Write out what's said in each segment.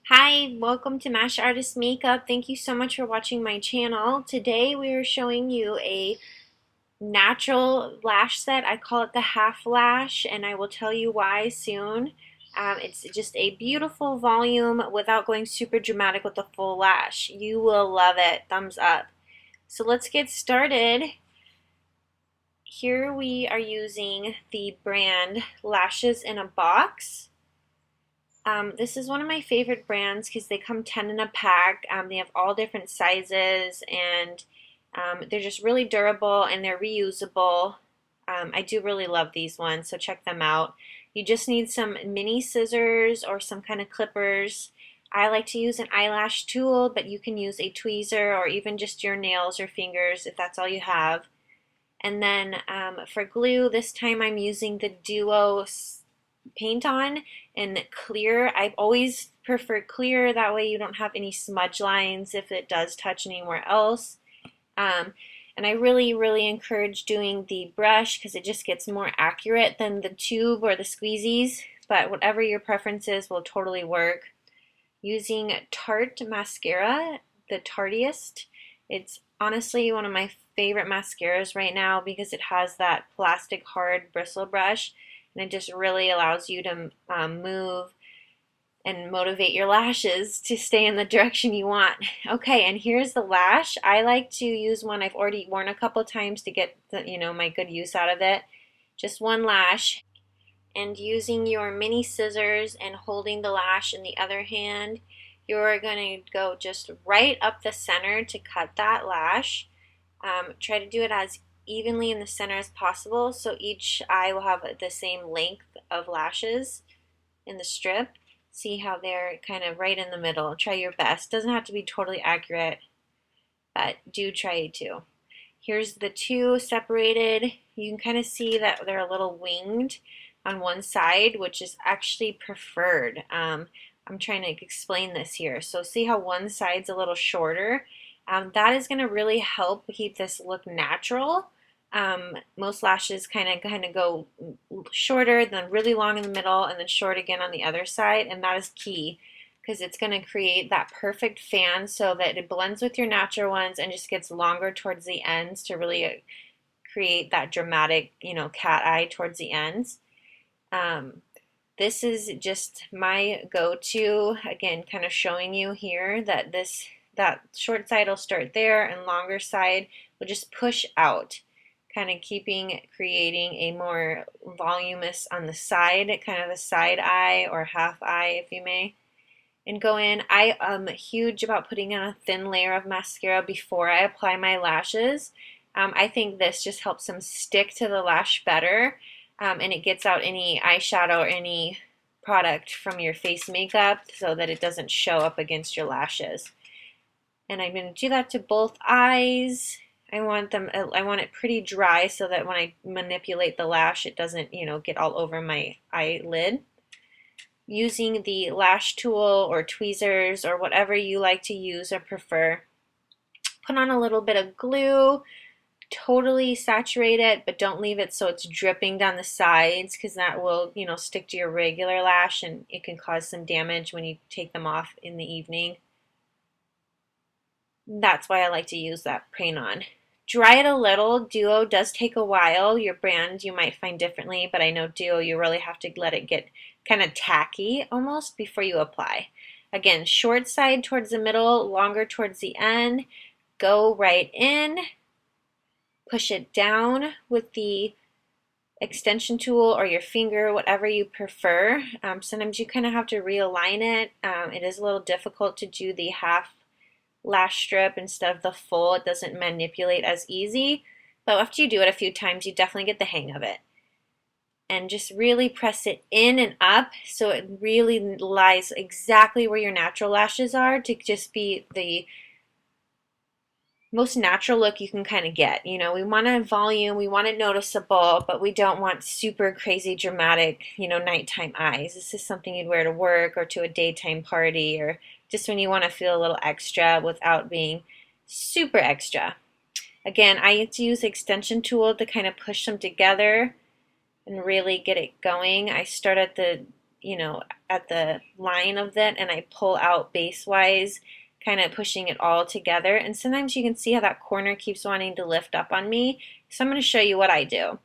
Hi, welcome to Mash Artist Makeup. Thank you so much for watching my channel. Today we are showing you a natural lash set. I call it the half lash, and I will tell you why soon. It's just a beautiful volume without going super dramatic with the full lash. You will love it. Thumbs up. So let's get started. Here we are using the brand Lashes in a Box. This is one of my favorite brands because they come 10 in a pack. They have all different sizes and they're just really durable and they're reusable. I do really love these ones, so check them out. You just need some mini scissors or some kind of clippers. I like to use an eyelash tool, but you can use a tweezer or even just your nails or fingers if that's all you have. And then for glue, this time I'm using the Duo paint on in clear. I've always preferred clear, that way you don't have any smudge lines if it does touch anywhere else. And I really encourage doing the brush because it just gets more accurate than the tube or the squeezies, but whatever your preference is will totally work. Using Tarte mascara, the Tartiest. It's honestly one of my favorite mascaras right now because it has that plastic hard bristle brush and it just really allows you to move and motivate your lashes to stay in the direction you want. Okay, and here's the lash. I like to use one I've already worn a couple times to get my good use out of it. Just one lash, and using your mini scissors and holding the lash in the other hand, you're going to go just right up the center to cut that lash. Try to do it as evenly in the center as possible so each eye will have the same length of lashes in the strip. See how they're kind of right in the middle. Try your best. Doesn't have to be totally accurate, but do try to. Here's the two separated. You can kind of see that they're a little winged on one side, which is actually preferred. I'm trying to explain this here. So see how one side's a little shorter? That is going to really help keep this look natural. Most lashes kind of go shorter, then really long in the middle, and then short again on the other side, and that is key because it's going to create that perfect fan so that it blends with your natural ones and just gets longer towards the ends to really create that dramatic, cat eye towards the ends. This is just my go-to, again, kind of showing you here that that short side will start there and longer side will just push out, kind of creating a more voluminous on the side, kind of a side eye or half eye, if you may. And go in. I am huge about putting on a thin layer of mascara before I apply my lashes. I think this just helps them stick to the lash better, and it gets out any eyeshadow or any product from your face makeup so that it doesn't show up against your lashes. And I'm going to do that to both eyes. I want it pretty dry so that when I manipulate the lash, it doesn't, get all over my eyelid. Using the lash tool or tweezers or whatever you like to use or prefer. Put on a little bit of glue, totally saturate it, but don't leave it so it's dripping down the sides because that will, stick to your regular lash and it can cause some damage when you take them off in the evening. That's why I like to use that paint on. Dry it a little. Duo does take a while. Your brand you might find differently, but I know Duo you really have to let it get kind of tacky almost before you apply. Again, short side towards the middle, longer towards the end. Go right in. Push it down with the extension tool or your finger, whatever you prefer. Sometimes you kind of have to realign it. It is a little difficult to do the half lash strip instead of the full. It doesn't manipulate as easy, but after you do it a few times you definitely get the hang of it. And just really press it in and up so it really lies exactly where your natural lashes are to just be the most natural look you can kind of get. We want a volume, we want it noticeable, but we don't want super crazy dramatic, nighttime eyes. This is something you'd wear to work or to a daytime party or just when you want to feel a little extra without being super extra. Again, I like to use the extension tool to kind of push them together and really get it going. I start at the you know, at the line of it, and I pull out base-wise, kind of pushing it all together. And sometimes you can see how that corner keeps wanting to lift up on me. So I'm going to show you what I do.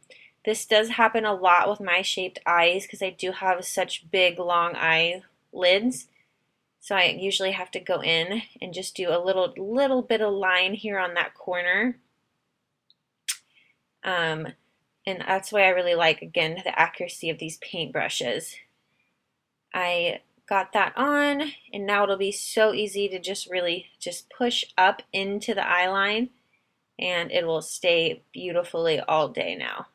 This does happen a lot with my shaped eyes because I do have such big, long eyelids. So I usually have to go in and just do a little bit of line here on that corner. And that's why I really like, again, the accuracy of these paint brushes. I got that on, and now it'll be so easy to just really just push up into the eye line, and it will stay beautifully all day now.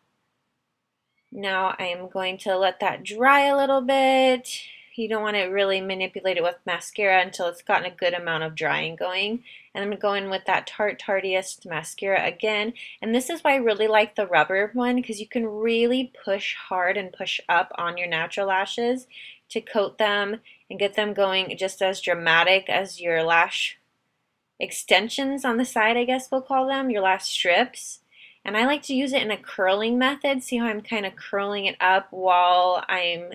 Now I'm going to let that dry a little bit. You don't want to really manipulate it with mascara until it's gotten a good amount of drying going. And I'm going to go in with that Tartiest mascara again. And this is why I really like the rubber one, because you can really push hard and push up on your natural lashes to coat them and get them going just as dramatic as your lash extensions on the side, I guess we'll call them, your lash strips. And I like to use it in a curling method. See how I'm kind of curling it up while I'm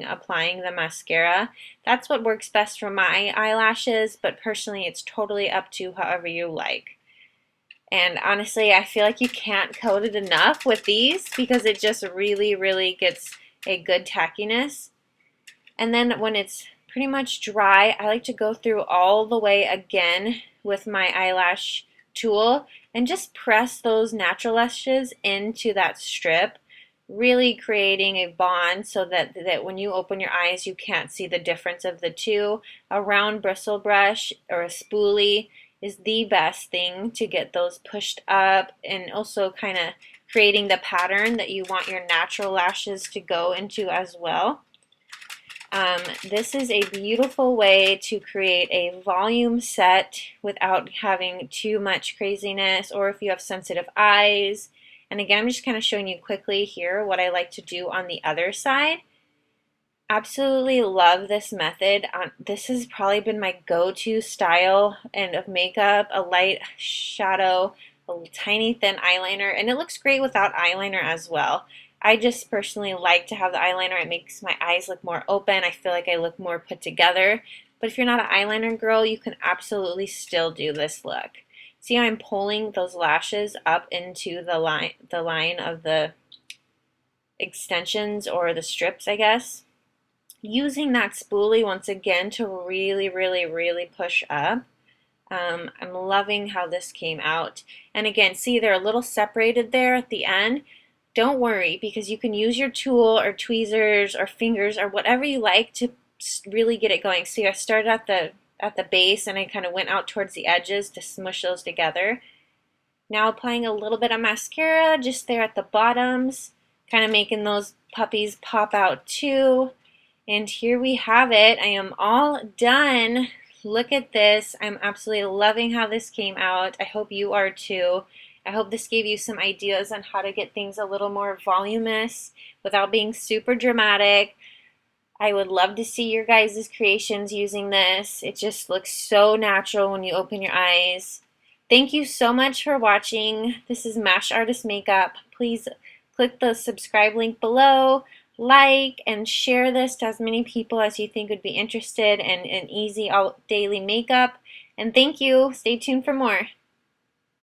applying the mascara. That's what works best for my eyelashes, but personally it's totally up to however you like. And honestly, I feel like you can't coat it enough with these because it just really gets a good tackiness. And then when it's pretty much dry, I like to go through all the way again with my eyelash tool and just press those natural lashes into that strip, really creating a bond so that when you open your eyes you can't see the difference of the two. A round bristle brush or a spoolie is the best thing to get those pushed up and also kind of creating the pattern that you want your natural lashes to go into as well. This is a beautiful way to create a volume set without having too much craziness, or if you have sensitive eyes. And again, I'm just kind of showing you quickly here what I like to do on the other side. Absolutely love this method. This has probably been my go-to style and of makeup, a light shadow, a tiny thin eyeliner, and it looks great without eyeliner as well. I just personally like to have the eyeliner. It makes my eyes look more open. I feel like I look more put together. But if you're not an eyeliner girl, you can absolutely still do this look. See how I'm pulling those lashes up into the line of the extensions or the strips, I guess. Using that spoolie once again to really push up. I'm loving how this came out. And again, see they're a little separated there at the end. Don't worry, because you can use your tool or tweezers or fingers or whatever you like to really get it going. See, I started at the base and I kind of went out towards the edges to smush those together. Now applying a little bit of mascara just there at the bottoms, kind of making those puppies pop out too. And here we have it. I am all done. Look at this. I'm absolutely loving how this came out. I hope you are too. I hope this gave you some ideas on how to get things a little more voluminous without being super dramatic. I would love to see your guys' creations using this. It just looks so natural when you open your eyes. Thank you so much for watching. This is Mash Artist Makeup. Please click the subscribe link below, like, and share this to as many people as you think would be interested in an easy daily makeup. And thank you. Stay tuned for more.